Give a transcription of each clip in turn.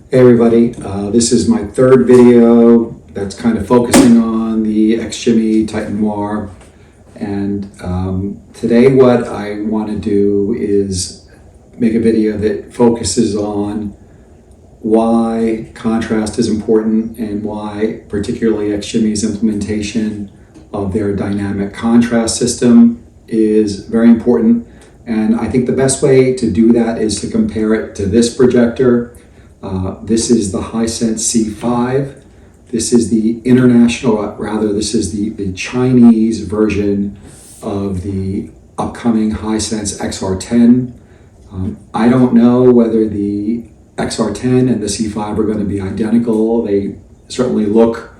Hey everybody, this is my third video that's kind of focusing on the XGIMI Titan Noir, and today what I want to do is make a video that focuses on why contrast is important and why particularly XGIMI's implementation of their dynamic contrast system is very important. And I think the best way to do that is to compare it to this projector. This is the Hisense C5. This is the this is the Chinese version of the upcoming Hisense XR10. I don't know whether the XR10 and the C5 are going to be identical. They certainly look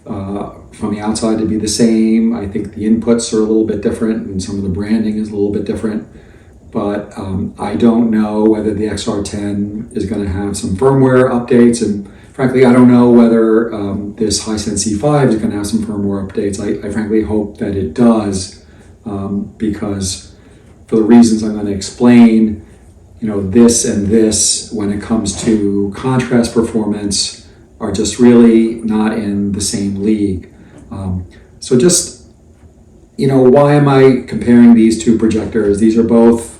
from the outside to be the same. I think the inputs are a little bit different and some of the branding is a little bit different. But I don't know whether the XR10 is going to have some firmware updates, and frankly, I don't know whether this Hisense C5 is going to have some firmware updates. I frankly hope that it does, because for the reasons I'm going to explain, this and this, when it comes to contrast performance, are just really not in the same league. So just, why am I comparing these two projectors? These are both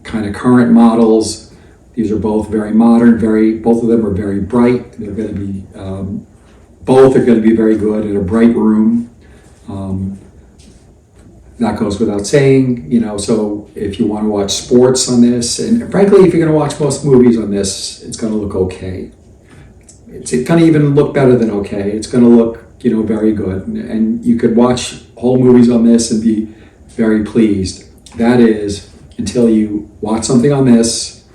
kind of current models. These are both very modern, both of them are very bright. They're going to be, both are going to be very good in a bright room. That goes without saying, so if you want to watch sports on this, and frankly, if you're going to watch most movies on this, it's going to look okay. It's going to even look better than okay. It's going to look, very good. And you could watch whole movies on this and be very pleased. That is, until you watch something on this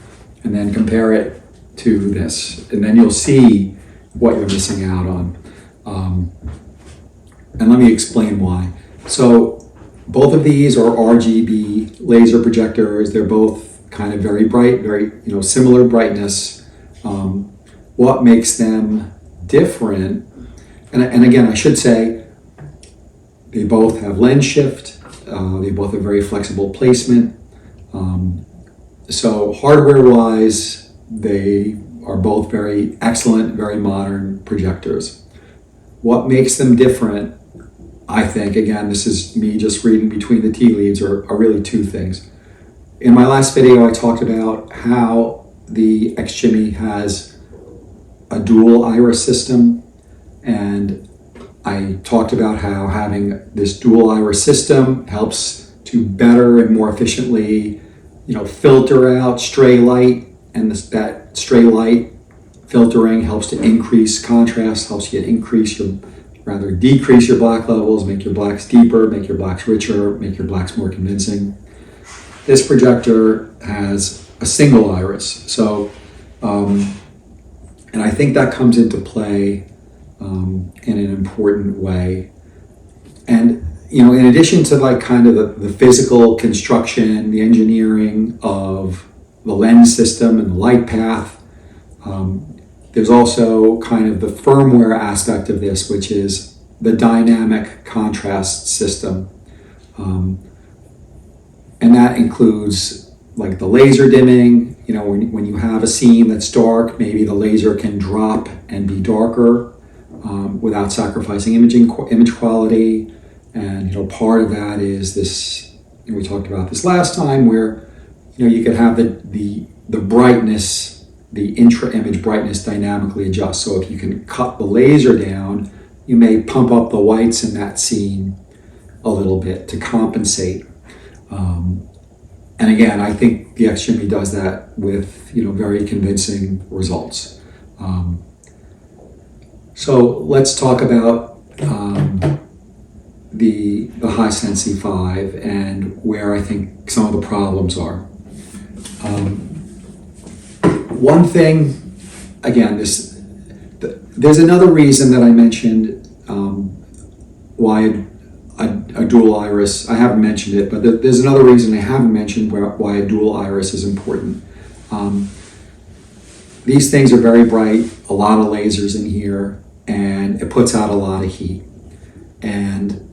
and then compare it to this. And then you'll see what you're missing out on. And let me explain why. So both of these are RGB laser projectors. They're both kind of very bright, very similar brightness. What makes them different, and again, I should say, they both have lens shift. They both have very flexible placement. So hardware-wise, they are both very excellent, very modern projectors. What makes them different, I think, again, this is me just reading between the tea leaves, are really two things. In my last video, I talked about how the XGIMI has a dual iris system, and I talked about how having this dual iris system helps to better and more efficiently filter out stray light, and that stray light filtering helps to increase contrast, helps you decrease your black levels, make your blacks deeper, make your blacks richer, make your blacks more convincing. This projector has a single iris, so and I think that comes into play in an important way. And in addition to kind of the physical construction, the engineering of the lens system and the light path, there's also kind of the firmware aspect of this, which is the dynamic contrast system. And that includes the laser dimming. When you have a scene that's dark, maybe the laser can drop and be darker without sacrificing image quality. And part of that is this, we talked about this last time, where you could have the brightness, the intra-image brightness dynamically adjust. So if you can cut the laser down, you may pump up the whites in that scene a little bit to compensate. And again, I think the XGIMI does that with very convincing results. So let's talk about the Hisense C5 and where I think some of the problems are. One thing, again, there's another reason that I mentioned why a dual iris. I haven't mentioned it, but there's another reason I haven't mentioned why a dual iris is important. These things are very bright, a lot of lasers in here, and it puts out a lot of heat. And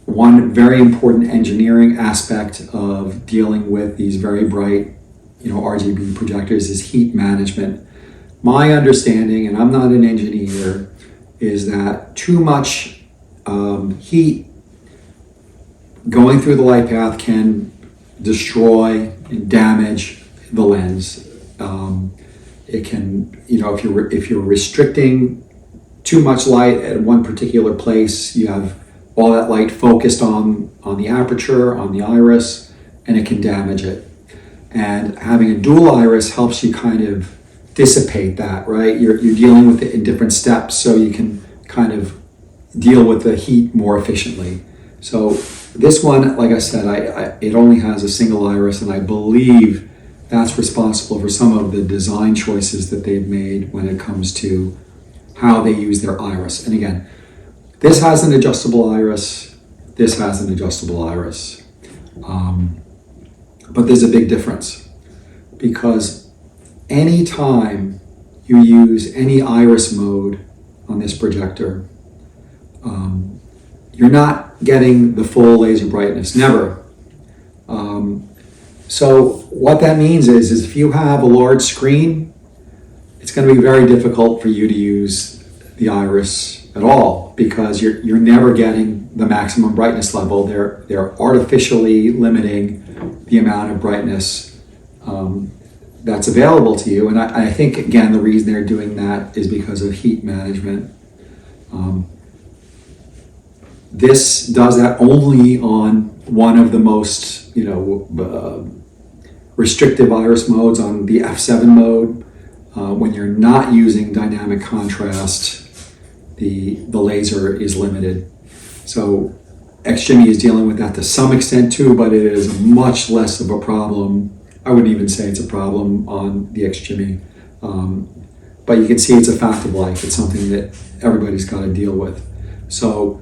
one very important engineering aspect of dealing with these very bright RGB projectors is heat management. my understanding, and I'm not an engineer, is that too much heat going through the light path can destroy and damage the lens. It can, if you're restricting too much light at one particular place, you have all that light focused on the aperture, on the iris, and it can damage it. And having a dual iris helps you kind of dissipate that, right? You're dealing with it in different steps, so you can kind of deal with the heat more efficiently. So this one, like I said, it only has a single iris, and I believe that's responsible for some of the design choices that they've made when it comes to how they use their iris. And again, this has an adjustable iris, this has an adjustable iris. But there's a big difference, because anytime you use any iris mode on this projector, you're not getting the full laser brightness, never. So what that means is if you have a large screen, it's going to be very difficult for you to use the iris at all, because you're never getting the maximum brightness level. They're artificially limiting the amount of brightness that's available to you. And I think, again, the reason they're doing that is because of heat management. This does that only on one of the most, restrictive iris modes, on the F7 mode. When you're not using dynamic contrast, the laser is limited. So XGIMI is dealing with that to some extent too, but it is much less of a problem. I wouldn't even say it's a problem on the XGIMI. But you can see it's a fact of life. It's something that everybody's got to deal with. So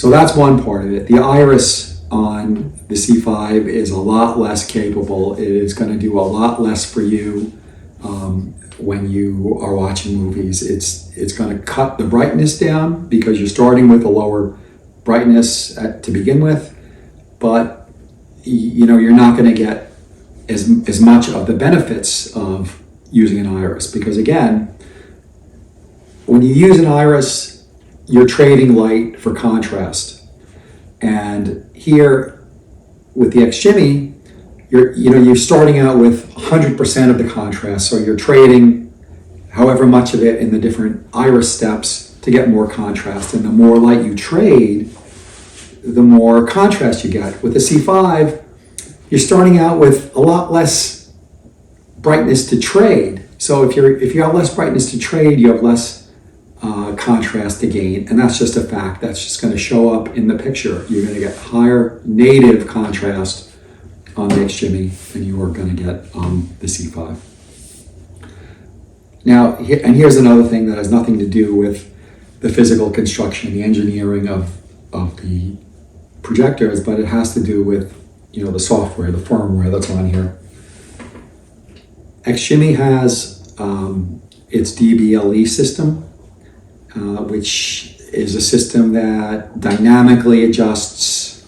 that's one part of it. The iris on the C5 is a lot less capable. It is going to do a lot less for you when you are watching movies. It's going to cut the brightness down because you're starting with a lower brightness to begin with, but you're not going to get as much of the benefits of using an iris, because again, when you use an iris, you're trading light for contrast. And here with the XGIMI, you're starting out with 100% of the contrast, so you're trading however much of it in the different iris steps to get more contrast. And the more light you trade, the more contrast you get. With the C5, you're starting out with a lot less brightness to trade. So if you have less brightness to trade, you have less contrast to gain, and that's just a fact. That's just going to show up in the picture. You're going to get higher native contrast on the XGIMI than you are going to get on the C5. Now, and here's another thing that has nothing to do with the physical construction, the engineering of the projectors, but it has to do with the software, the firmware that's on here. XGIMI has its DBLE system, which is a system that dynamically adjusts,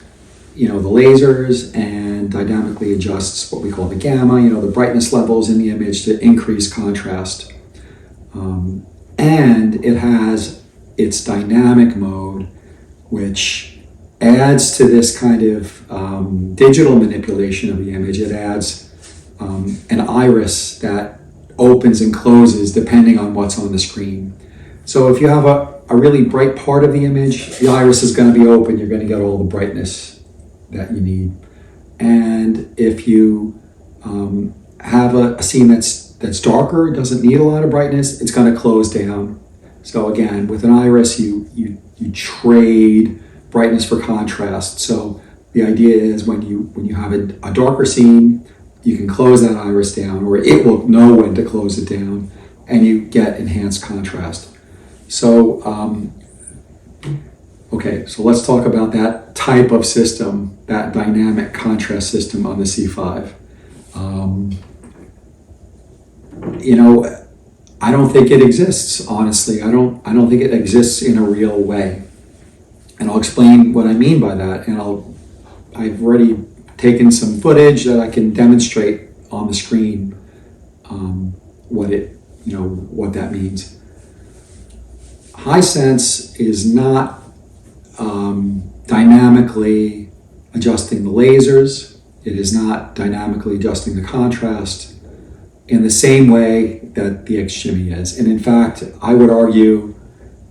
the lasers, and dynamically adjusts what we call the gamma, the brightness levels in the image to increase contrast. And it has its dynamic mode, which adds to this kind of digital manipulation of the image. It adds an iris that opens and closes depending on what's on the screen. So if you have a really bright part of the image, the iris is going to be open. You're going to get all the brightness that you need. And if you have a scene that's darker, doesn't need a lot of brightness, it's going to close down. So again, with an iris, you trade brightness for contrast. So the idea is when you have a darker scene, you can close that iris down, or it will know when to close it down, and you get enhanced contrast. So, okay, so let's talk about that type of system, that dynamic contrast system on the C5. I don't think it exists, honestly. I don't think it exists in a real way. And I'll explain what I mean by that. And I've already taken some footage that I can demonstrate on the screen what what that means. Hisense is not dynamically adjusting the lasers. It is not dynamically adjusting the contrast in the same way that the XGIMI is. And in fact, I would argue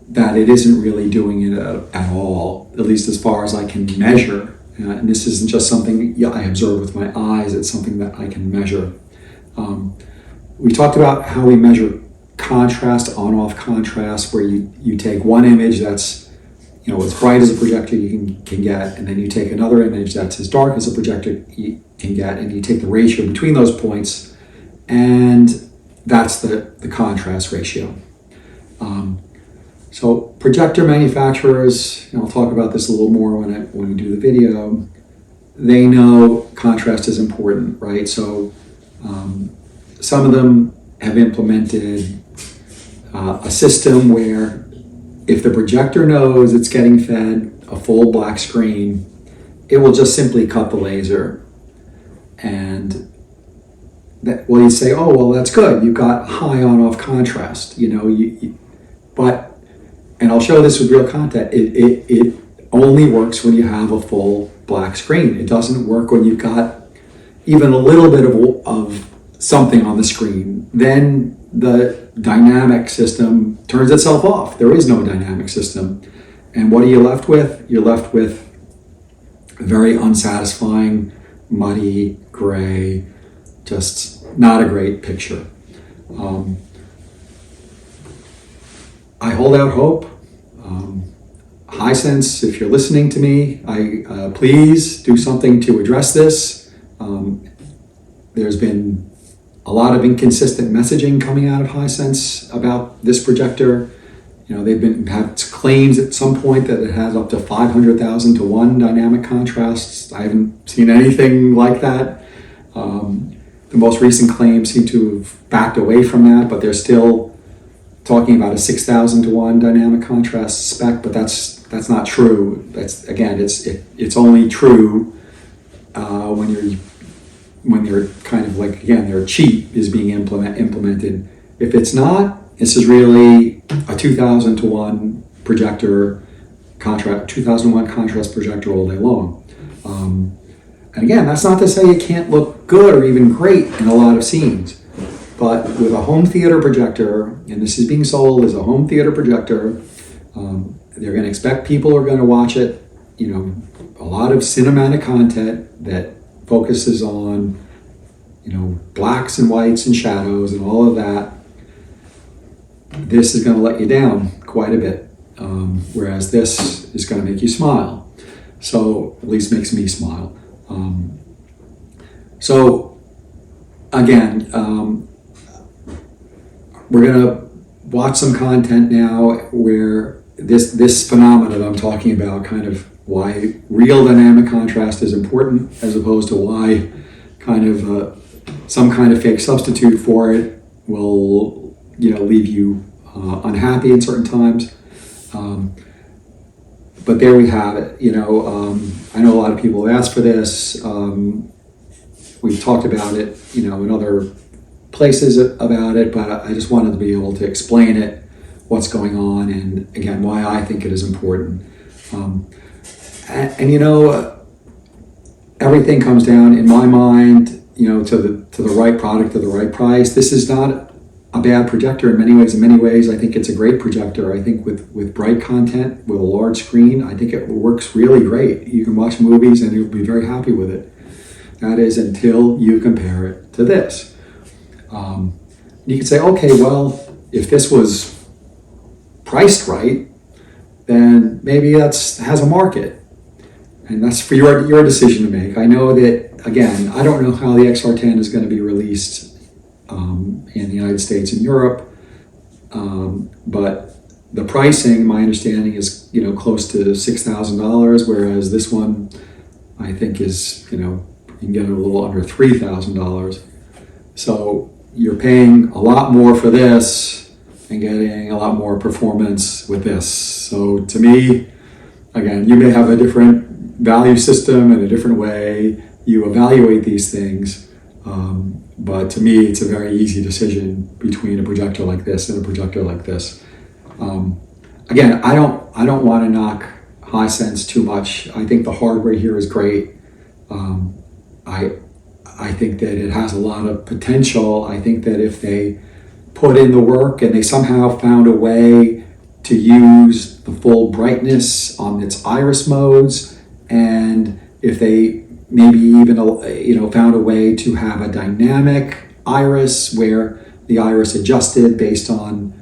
that it isn't really doing it at all, at least as far as I can measure. And this isn't just something I observe with my eyes, it's something that I can measure. We talked about how we measure contrast, on-off contrast, where you take one image that's as bright as a projector you can get, and then you take another image that's as dark as a projector you can get, and you take the ratio between those points, and that's the contrast ratio. So projector manufacturers, and I'll talk about this a little more when we do the video, they know contrast is important, right? So some of them have implemented a system where if the projector knows it's getting fed a full black screen, it will just simply cut the laser. And you say, oh, well, that's good. You've got high on-off contrast, but, and I'll show this with real content, it only works when you have a full black screen. It doesn't work when you've got even a little bit of something on the screen. Then the dynamic system turns itself off. There is no dynamic system. And what are you left with? You're left with a very unsatisfying, muddy, gray, just not a great picture. I hold out hope. Hisense, if you're listening to me, please do something to address this. There's been a lot of inconsistent messaging coming out of Hisense about this projector. They've had claims at some point that it has up to 500,000 to 1 dynamic contrasts. I haven't seen anything like that. The most recent claims seem to have backed away from that, but they're still talking about a 6,000 to 1 dynamic contrast spec, but that's not true. It's only true when you're kind of like, again, their cheat is being implemented. If it's not, this is really a 2,000 to 1 projector contrast, 2001 contrast projector all day long. And again, that's not to say it can't look good or even great in a lot of scenes, but with a home theater projector, and this is being sold as a home theater projector, they're going to expect people are going to watch it, a lot of cinematic content that focuses on, blacks and whites and shadows and all of that. This is going to let you down quite a bit, whereas this is going to make you smile. So at least makes me smile. So again, we're going to watch some content now where this phenomenon I'm talking about, kind of why real dynamic contrast is important as opposed to why kind of some kind of fake substitute for it will leave you unhappy at certain times. But there we have it. I know a lot of people have asked for this. We've talked about it, in other places about it, but I just wanted to be able to explain it, what's going on, and again, why I think it is important. Everything comes down, in my mind, to the right product at the right price. This is not a bad projector in many ways. In many ways, I think it's a great projector. I think with bright content, with a large screen, I think it works really great. You can watch movies and you'll be very happy with it. That is until you compare it to this. You can say, okay, well, if this was priced right, then maybe has a market. And that's for your decision to make. I know that, again, I don't know how the XR10 is going to be released in the United States and Europe, but the pricing, my understanding, is close to $6,000, whereas this one, I think, is you can get it a little under $3,000. So you're paying a lot more for this and getting a lot more performance with this. So to me, again, you may have a different value system and a different way you evaluate these things. But to me, it's a very easy decision between a projector like this and a projector like this. Again, I don't want to knock Hisense too much. I think the hardware here is great. I think that it has a lot of potential. I think that if they put in the work and they somehow found a way to use the full brightness on its iris modes, and if they maybe even found a way to have a dynamic iris where the iris adjusted based on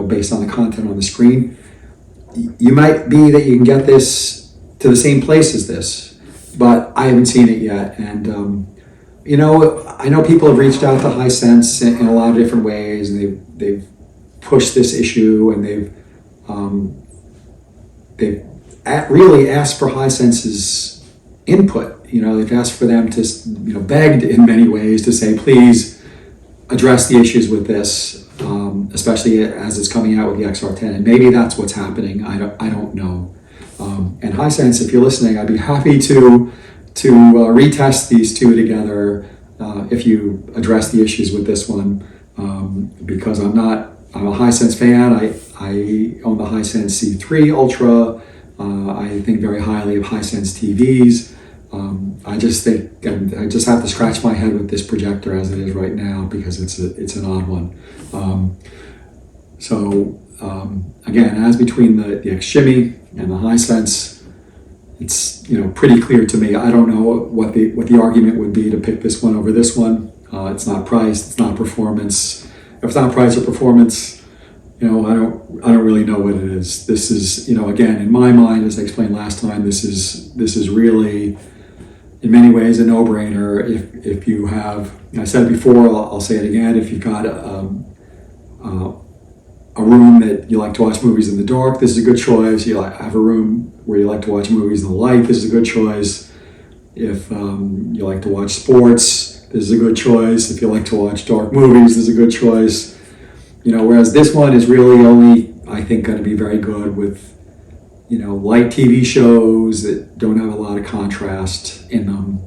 based on the content on the screen, you might be that you can get this to the same place as this, but I haven't seen it yet. And I know people have reached out to Hisense in a lot of different ways, and they've pushed this issue, and they've really asked for Hisense's input. They've asked for them to, begged in many ways to say, please address the issues with this, especially as it's coming out with the XR10. And maybe that's what's happening. I don't know. And Hisense, if you're listening, I'd be happy to retest these two together if you address the issues with this one, because I'm a Hisense fan. I own the Hisense C3 Ultra. I think very highly of Hisense TVs. I just think I just have to scratch my head with this projector as it is right now, because it's an odd one. Again, as between the XGIMI and the Hisense, it's pretty clear to me. I don't know what the argument would be to pick this one over this one. It's not price, it's not performance. If it's not price or performance, I don't really know what it is. This is, again, in my mind, as I explained last time, this is really, in many ways, a no-brainer. If you have, I said it before, I'll say it again, if you've got a room that you like to watch movies in the dark, this is a good choice. You have a room where you like to watch movies in the light, this is a good choice. If you like to watch sports, this is a good choice. If you like to watch dark movies, this is a good choice. Whereas this one is really only, I think, going to be very good with, light TV shows that don't have a lot of contrast in them.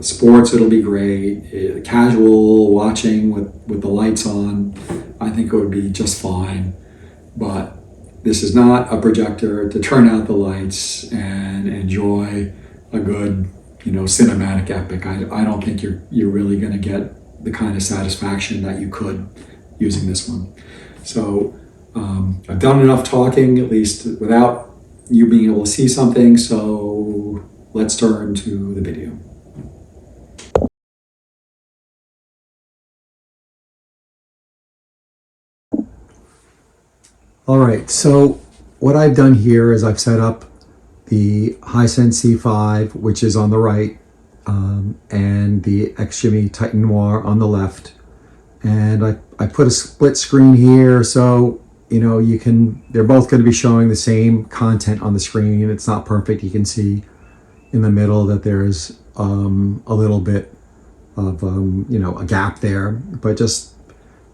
Sports, it'll be great. Casual watching with the lights on, I think it would be just fine. But this is not a projector to turn out the lights and enjoy a good, cinematic epic. I don't think you're really going to get the kind of satisfaction that you could using this one. So I've done enough talking, at least without you being able to see something. So let's turn to the video. All right, so what I've done here is I've set up the Hisense C5, which is on the right, and the XGIMI Titan Noir on the left. And I put a split screen here, so they're both going to be showing the same content on the screen. It's not perfect. You can see in the middle that there's a little bit of a gap there, but just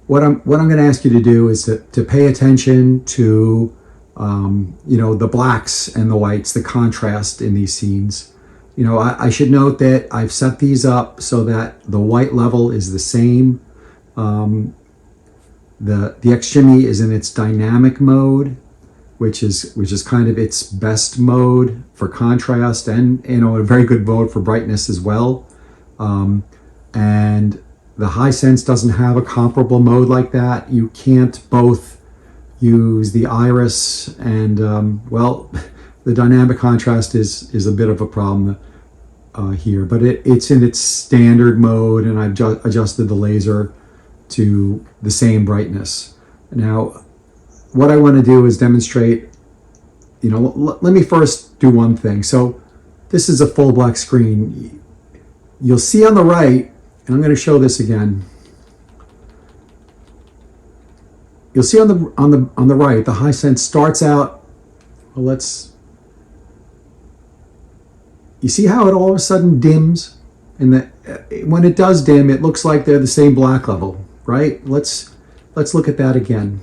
what I'm going to ask you to do is to pay attention to the blacks and the whites, the contrast in these scenes. I should note that I've set these up so that the white level is the same. The XGIMI is in its dynamic mode, which is kind of its best mode for contrast, and a very good mode for brightness as well. And the Hisense doesn't have a comparable mode like that. You can't both use the iris and the dynamic contrast is a bit of a problem here, but it's in its standard mode, and I've adjusted the laser to the same brightness. Now, what I want to do is demonstrate, let me first do one thing. So this is a full black screen. You'll see on the right, and I'm going to show this again. You'll see on the right, the Hisense starts out, you see how it all of a sudden dims? And when it does dim, it looks like they're the same black level, right? Let's look at that again.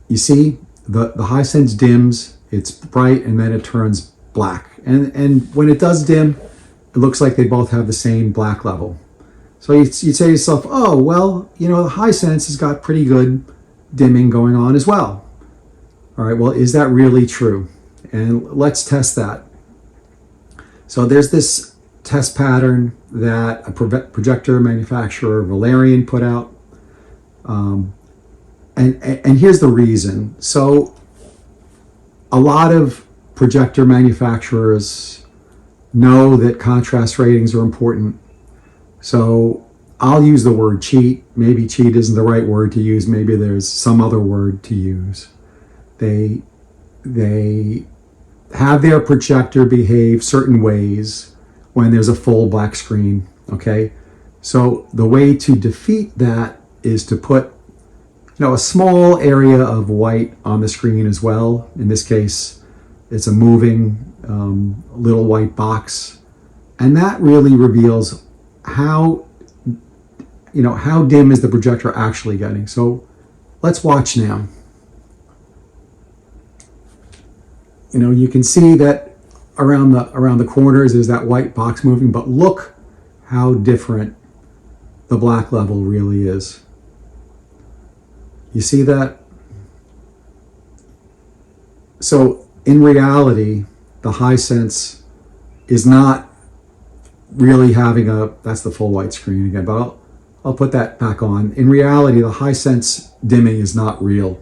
You see, the Hisense dims It's bright and then it turns black. And when it does dim, it looks like they both have the same black level. So you'd say to yourself, oh, well, you know, the Hisense has got pretty good dimming going on as well. All right, well, is that really true? And let's test that. So there's this test pattern that a projector manufacturer, Valerian, put out. And here's the reason. So a lot of projector manufacturers know that contrast ratings are important. So I'll use the word cheat. Maybe cheat isn't the right word to use. Maybe there's some other word to use. They have their projector behave certain ways when there's a full black screen, okay? So the way to defeat that is to put, you know, a small area of white on the screen as well. In this case, it's a moving little white box. And that really reveals how, you know, how dim is the projector actually getting. So let's watch now. You know, you can see that around the corners is that white box moving, but look how different the black level really is. You see that? So in reality, the Hisense is not really having that's the full white screen again, but I'll put that back on. In reality, the Hisense dimming is not real.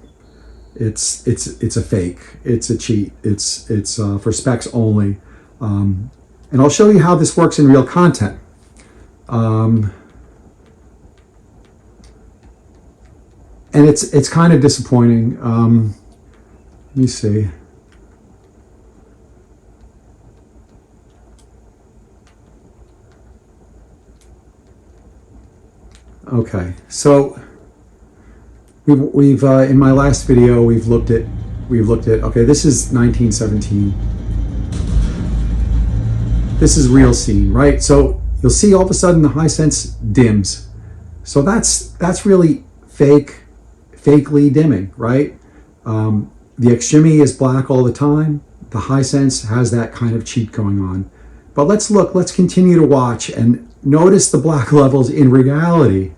It's a fake. It's a cheat. It's for specs only. And I'll show you how this works in real content. And it's kind of disappointing. Let me see. Okay, so we've in my last video we've looked at okay, this is 1917. This is real scene, right? So you'll see all of a sudden the Hisense dims. So that's really fakely dimming, right? The XGIMI is black all the time. The Hisense has that kind of cheat going on. But let's continue to watch and notice the black levels in reality,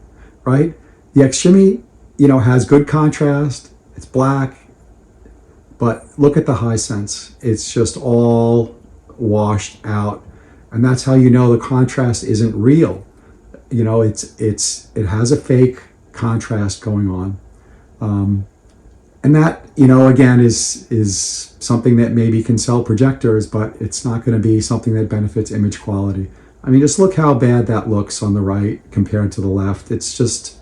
right? The XGIMI, you know, has good contrast. It's black, but look at the Hisense. It's just all washed out, and that's how you know the contrast isn't real. You know, it has a fake contrast going on, and that, you know, again is something that maybe can sell projectors, but it's not going to be something that benefits image quality. I mean, just look how bad that looks on the right compared to the left. It's just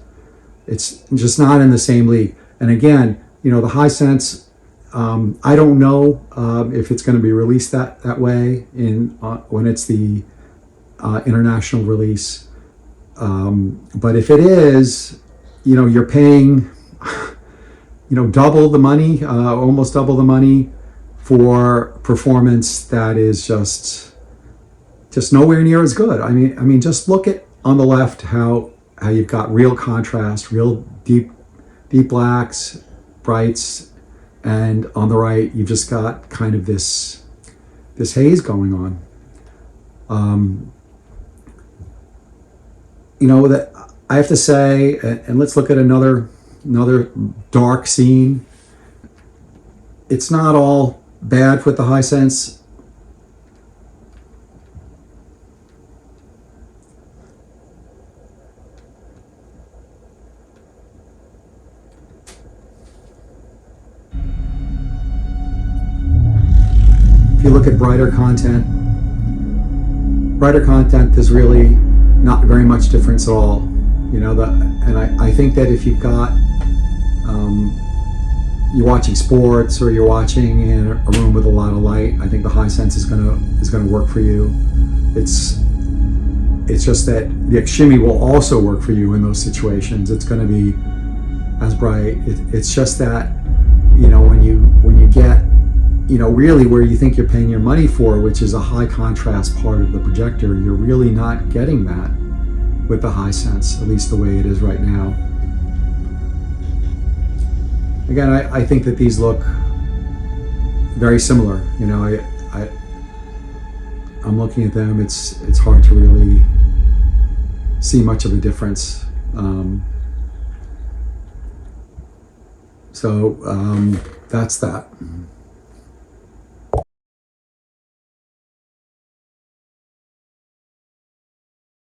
not in the same league. And again, you know, the Hisense, I don't know if it's going to be released that way when it's the international release. But if it is, you know, you're paying, you know, double the money, almost double the money for performance that is just nowhere near as good. I mean, just look at on the left how you've got real contrast, real deep blacks, brights, and on the right you've just got kind of this haze going on. You know, that I have to say, and let's look at another dark scene. It's not all bad with the Hisense. If you look at brighter content, there's really not very much difference at all. You know, and I think that if you've got you're watching sports or you're watching in a room with a lot of light, I think the Hisense is gonna work for you. It's just that the XGIMI will also work for you in those situations. It's going to be as bright. It's just that, you know, when you get, you know, really where you think you're paying your money for, which is a high contrast part of the projector, you're really not getting that with the Hisense, at least the way it is right now. Again, I think that these look very similar. You know, I'm looking at them. It's hard to really see much of a difference. So that's that.